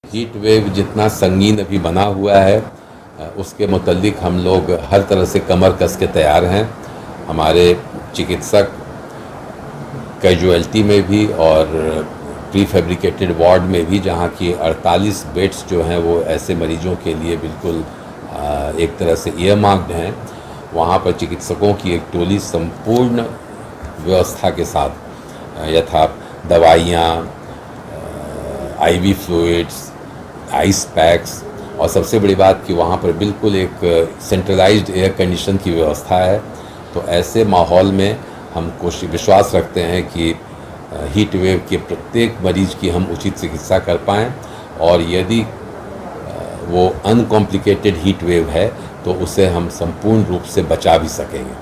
Heat wave जितना संगीन अभी बना हुआ है, उसके मुतालिक हम लोग हर तरह से कमर कस के तैयार हैं। हमारे चिकित्सक कैजुअल्टी में भी और प्री फैब्रिकेटेड वार्ड में भी, जहाँ की 48 बेड्स जो हैं वो ऐसे मरीजों के लिए बिल्कुल एक तरह से ईयरमार्क्ड हैं, वहाँ पर चिकित्सकों की एक टोली संपूर्ण व्यवस्था के साथ यथा दवाइयाँ, आईवी फ्लूइड्स, आइस पैक्स और सबसे बड़ी बात कि वहाँ पर बिल्कुल एक सेंट्रलाइज्ड एयर कंडीशन की व्यवस्था है। तो ऐसे माहौल में हम विश्वास रखते हैं कि हीट वेव के प्रत्येक मरीज की हम उचित चिकित्सा कर पाएँ और यदि वो अनकॉम्प्लिकेटेड हीट वेव है तो उसे हम संपूर्ण रूप से बचा भी सकेंगे।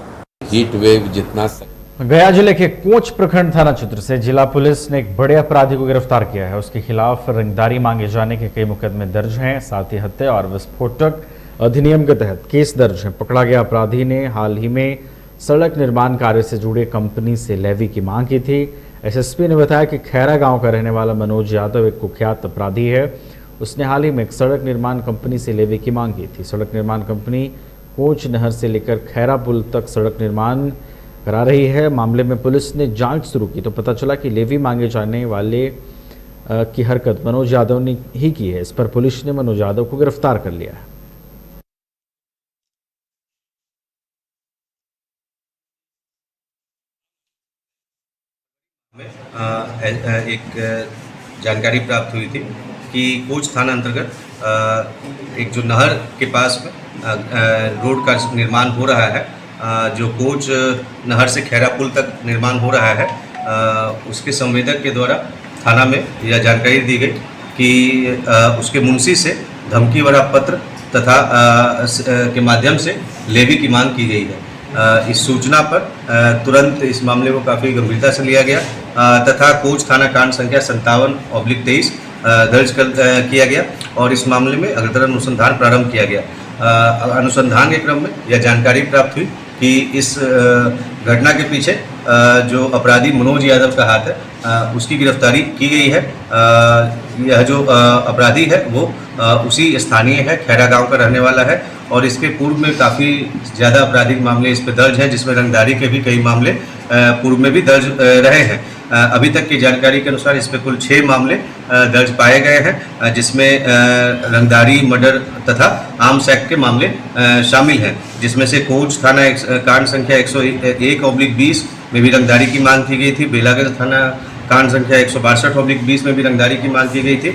हीट वेव जितना गया जिले के कोच प्रखंड थाना क्षेत्र से जिला पुलिस ने एक बड़े अपराधी को गिरफ्तार किया है। उसके खिलाफ रंगदारी मांगे जाने के कई मुकदमे दर्ज हैं। साथ ही हत्या और विस्फोटक अधिनियम के तहत केस दर्ज है। पकड़ा गया अपराधी ने हाल ही में सड़क निर्माण कार्य से जुड़े कंपनी से लेवी की मांग की थी। एसएसपी ने बताया कि खैरा गांव का रहने वाला मनोज यादव एक कुख्यात अपराधी है। उसने हाल ही में एक सड़क निर्माण कंपनी से लेवी की मांग की थी। सड़क निर्माण कंपनी कोच नहर से लेकर खैरा पुल तक सड़क निर्माण करा रही है। मामले में पुलिस ने जांच शुरू की तो पता चला कि लेवी मांगे जाने वाले की हरकत मनोज यादव ने ही की है। इस पर पुलिस ने मनोज यादव को गिरफ्तार कर लिया है। एक जानकारी प्राप्त हुई थी कि कोच थाना अंतर्गत एक जो नहर के पास में रोड का निर्माण हो रहा है, जो कोच नहर से खैरा पुल तक निर्माण हो रहा है, उसके संवेदक के द्वारा थाना में यह जानकारी दी गई कि उसके मुंशी से धमकी भरा पत्र तथा के माध्यम से लेवी की मांग की गई है। इस सूचना पर तुरंत इस मामले को काफ़ी गंभीरता से लिया गया तथा कोच थाना कांड संख्या 57/23 दर्ज किया गया और इस मामले में अग्रतर अनुसंधान प्रारंभ किया गया। अनुसंधान के क्रम में यह जानकारी प्राप्त हुई कि इस घटना के पीछे जो अपराधी मनोज यादव का हाथ है, उसकी गिरफ्तारी की गई है। यह जो अपराधी है वो उसी स्थानीय है, खैरा गांव का रहने वाला है और इसके पूर्व में काफ़ी ज़्यादा आपराधिक मामले इस पर दर्ज हैं, जिसमें रंगदारी के भी कई मामले पूर्व में भी दर्ज रहे हैं। अभी तक की जानकारी के अनुसार इस पर कुल 6 मामले दर्ज पाए गए हैं, जिसमें रंगदारी, मर्डर तथा आर्म्स एक्ट के मामले शामिल हैं, जिसमें से कोच थाना कांड संख्या 101/20 में भी रंगदारी की मांग की गई थी। बेलागंज थाना कांड संख्या 162/20 में भी रंगदारी की मांग की गई थी।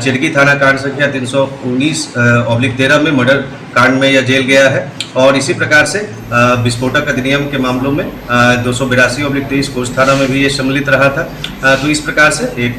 चिड़की थाना कांड संख्या 319/13 में मर्डर कांड में यह जेल गया है और इसी प्रकार से विस्फोटक अधिनियम के मामलों में 282/23 कोच थाना में भी ये सम्मिलित रहा था। तो इस प्रकार से एक